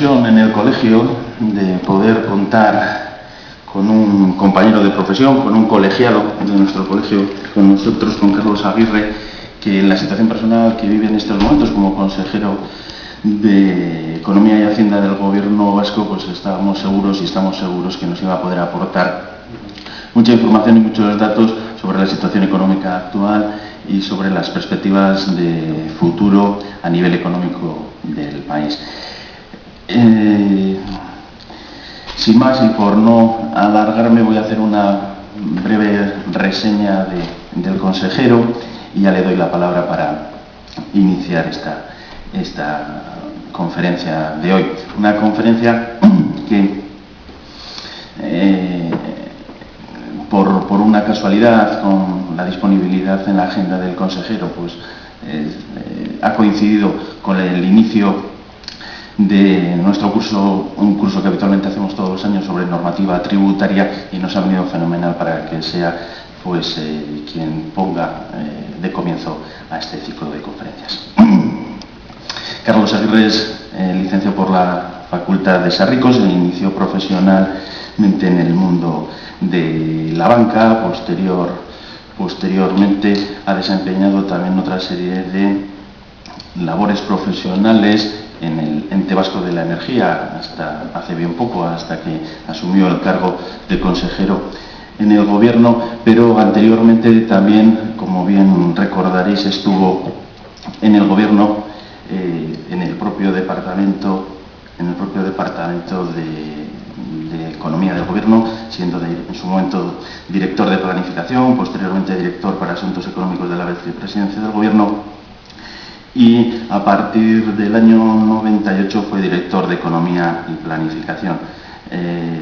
ilusión en el colegio de poder contar con un compañero de profesión, con un colegiado de nuestro colegio, con nosotros, con Carlos Aguirre, que en la situación personal que vive en estos momentos como consejero de Economía y Hacienda del Gobierno vasco, pues estamos seguros que nos iba a poder aportar mucha información y muchos datos sobre la situación económica actual y sobre las perspectivas de futuro a nivel económico del país. Sin más y por no alargarme, voy a hacer una breve reseña del consejero y ya le doy la palabra para iniciar esta conferencia de hoy. Una conferencia que, por una casualidad, con la disponibilidad en la agenda del consejero, pues ha coincidido con el inicio de nuestro curso, un curso que habitualmente hacemos todos los años sobre normativa tributaria, y nos ha venido fenomenal para que sea pues quien ponga de comienzo a este ciclo de conferencias. Carlos Aguirre es licenciado por la Facultad de Sarricos e inició profesionalmente en el mundo de la banca. Posteriormente ha desempeñado también otra serie de labores profesionales en el Ente Vasco de la Energía hasta hace bien poco, hasta que asumió el cargo de consejero en el Gobierno, pero anteriormente también, como bien recordaréis, estuvo en el Gobierno, en el propio departamento de Economía del Gobierno, siendo en su momento director de Planificación, posteriormente director para Asuntos Económicos de la Vicepresidencia del Gobierno, y a partir del año 98 fue director de Economía y Planificación.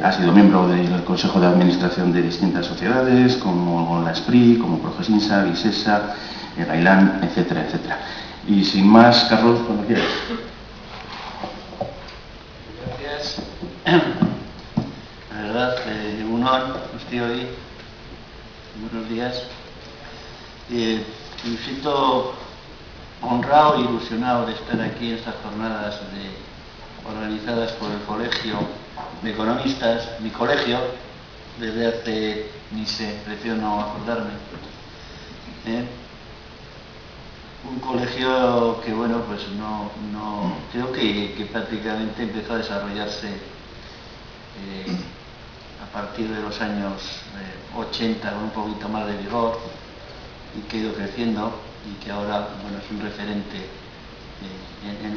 Ha sido miembro del Consejo de Administración de distintas sociedades, como la SPRI, como Progesinsa, Visesa, Gailán, etcétera, etcétera. Y sin más, Carlos, cuando quieras. Gracias. La verdad, un honor estoy hoy. Buenos días. Me siento honrado e ilusionado de estar aquí en estas jornadas organizadas por el Colegio de Economistas, mi colegio, desde hace, ni sé, prefiero no acordarme. Un colegio que, bueno, pues no creo que prácticamente empezó a desarrollarse a partir de los años 80 con un poquito más de vigor, y que ha ido creciendo, y que ahora, bueno, es un referente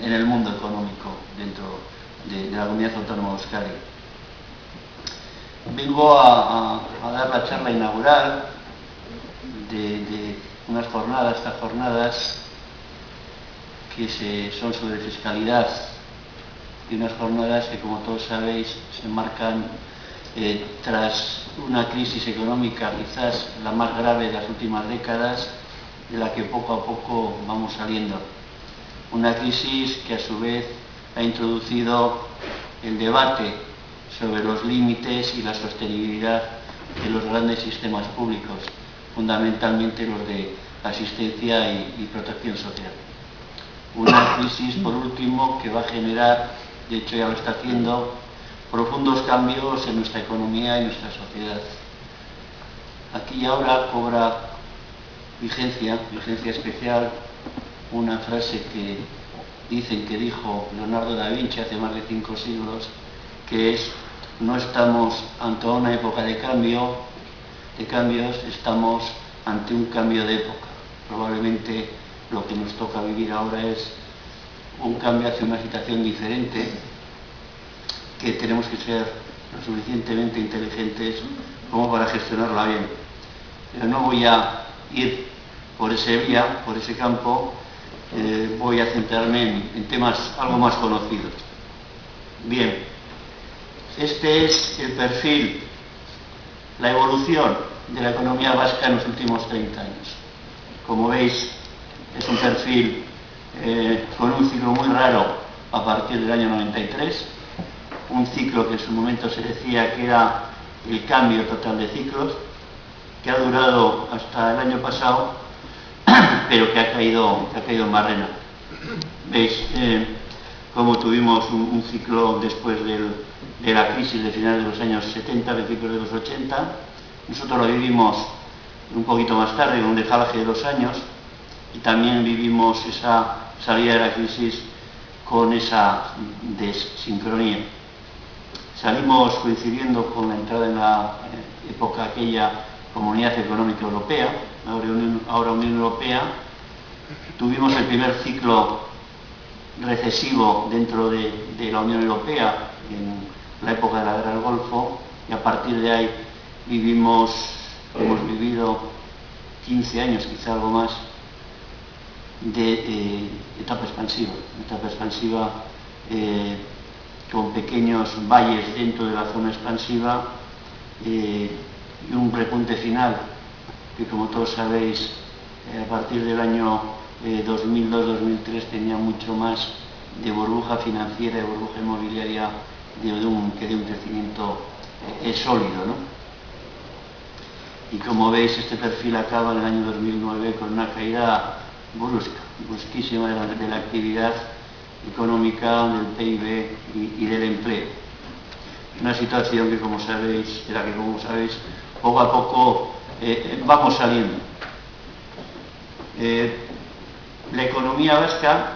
en el mundo económico dentro de la Comunidad Autónoma de Euskadi. Vengo a dar la charla inaugural de estas jornadas que son sobre fiscalidad, y unas jornadas que, como todos sabéis, se marcan tras una crisis económica quizás la más grave de las últimas décadas, de la que poco a poco vamos saliendo. Una crisis que a su vez ha introducido el debate sobre los límites y la sostenibilidad de los grandes sistemas públicos, fundamentalmente los de asistencia y protección social. Una crisis, por último, que va a generar, de hecho ya lo está haciendo, profundos cambios en nuestra economía y nuestra sociedad. Aquí y ahora cobra vigencia especial, una frase que dicen que dijo Leonardo da Vinci hace más de 5 siglos, que es: no estamos ante una época de cambios, estamos ante un cambio de época. Probablemente lo que nos toca vivir ahora es un cambio hacia una situación diferente, que tenemos que ser lo suficientemente inteligentes como para gestionarla bien. Pero no voy a ir por ese campo, voy a centrarme en temas algo más conocidos. Bien, este es el perfil, la evolución de la economía vasca en los últimos 30 años. Como veis, es un perfil con un ciclo muy raro a partir del año 93, un ciclo que en su momento se decía que era el cambio total de ciclos, que ha durado hasta el año pasado, pero que ha caído en barrena. Veis, como tuvimos un ciclo después de la crisis de finales de los años 70, principios de los 80. Nosotros lo vivimos un poquito más tarde, con un decalaje de 2 años, y también vivimos esa salida de la crisis con esa desincronía. Salimos coincidiendo con la entrada en la época aquella Comunidad Económica Europea, ahora Unión Europea. Tuvimos el primer ciclo recesivo dentro de la Unión Europea en la época de la Guerra del Golfo, y a partir de ahí hemos vivido 15 años, quizá algo más, de etapa expansiva, con pequeños valles dentro de la zona expansiva, y un repunte final que, como todos sabéis, a partir del año 2002-2003 tenía mucho más de burbuja financiera, de burbuja inmobiliaria, que de un crecimiento sólido, ¿no? Y como veis, este perfil acaba en el año 2009 con una caída brusquísima de la actividad económica, del PIB y del empleo. Una situación que, como sabéis, poco a poco vamos saliendo. La economía vasca,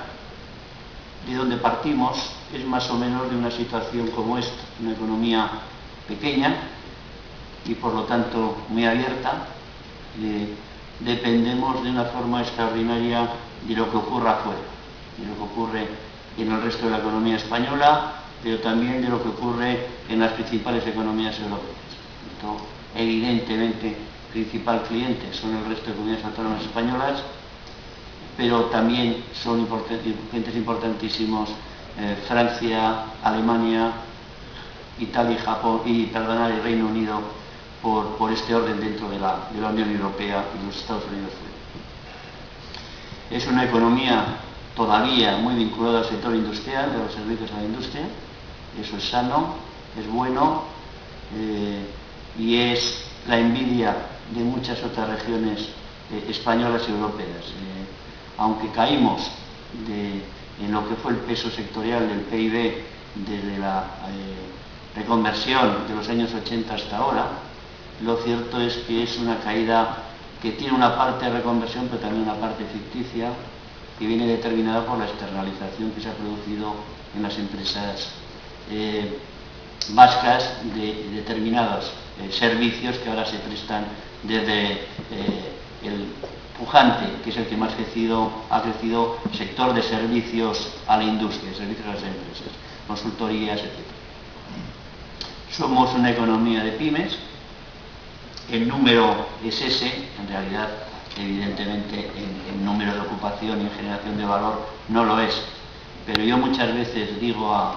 de donde partimos, es más o menos de una situación como esta, una economía pequeña y por lo tanto muy abierta. Dependemos de una forma extraordinaria de lo que ocurra afuera, de lo que ocurre en el resto de la economía española, pero también de lo que ocurre en las principales economías europeas. Entonces, evidentemente, principal cliente son el resto de comunidades autónomas españolas, pero también son clientes importantísimos Francia, Alemania, Italia, Japón y el Reino Unido, por este orden dentro de la Unión Europea y los Estados Unidos. Es una economía todavía muy vinculada al sector industrial, de los servicios a la industria. Eso es sano, es bueno, y es la envidia de muchas otras regiones españolas y europeas. Aunque caímos en lo que fue el peso sectorial del PIB desde la reconversión de los años 80 hasta ahora, lo cierto es que es una caída que tiene una parte de reconversión, pero también una parte ficticia, que viene determinada por la externalización que se ha producido en las empresas vascas de determinados servicios que ahora se prestan desde el pujante, que es el que más ha crecido, sector de servicios a la industria, servicios a las empresas, consultorías, etc. Somos una economía de pymes. El número es ese, en realidad, evidentemente, en número de ocupación y en generación de valor no lo es. Pero yo muchas veces digo a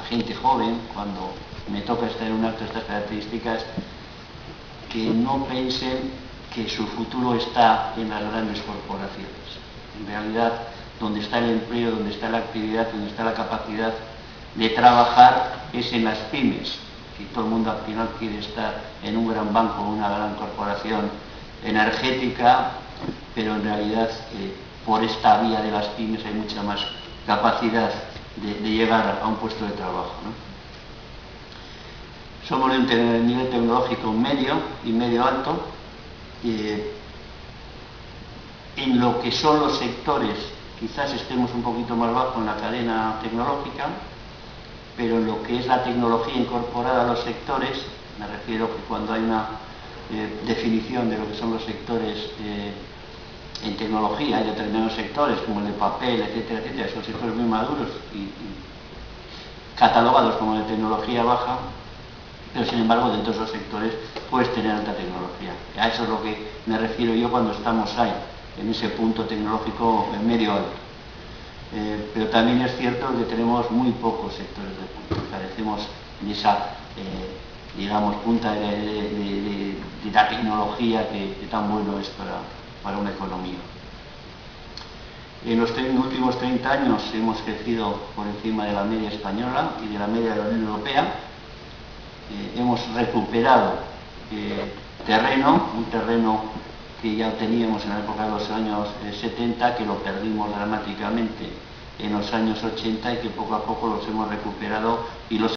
gente joven, cuando me toca estar en un acto de estas características, que no piensen que su futuro está en las grandes corporaciones. En realidad, donde está el empleo, donde está la actividad, donde está la capacidad de trabajar es en las pymes. Y todo el mundo al final quiere estar en un gran banco o una gran corporación energética, pero en realidad por esta vía de las pymes hay mucha más capacidad de llegar a un puesto de trabajo, ¿no? Somos de un nivel tecnológico medio y medio alto. En lo que son los sectores, quizás estemos un poquito más bajo en la cadena tecnológica, pero en lo que es la tecnología incorporada a los sectores, me refiero que cuando hay una definición de lo que son los sectores en tecnología, hay determinados sectores como el de papel, etcétera, etcétera, son sectores muy maduros y catalogados como de tecnología baja, pero sin embargo dentro de esos sectores puedes tener alta tecnología. A eso es lo que me refiero yo cuando estamos ahí, en ese punto tecnológico medio alto. Pero también es cierto que tenemos muy pocos sectores de punta, carecemos de esa, digamos, punta de la tecnología que tan bueno es para una economía. En los últimos 30 años hemos crecido por encima de la media española y de la media de la Unión Europea. Hemos recuperado un terreno que ya teníamos en la época de los años 70, que lo perdimos dramáticamente en los años 80 y que poco a poco los hemos recuperado y los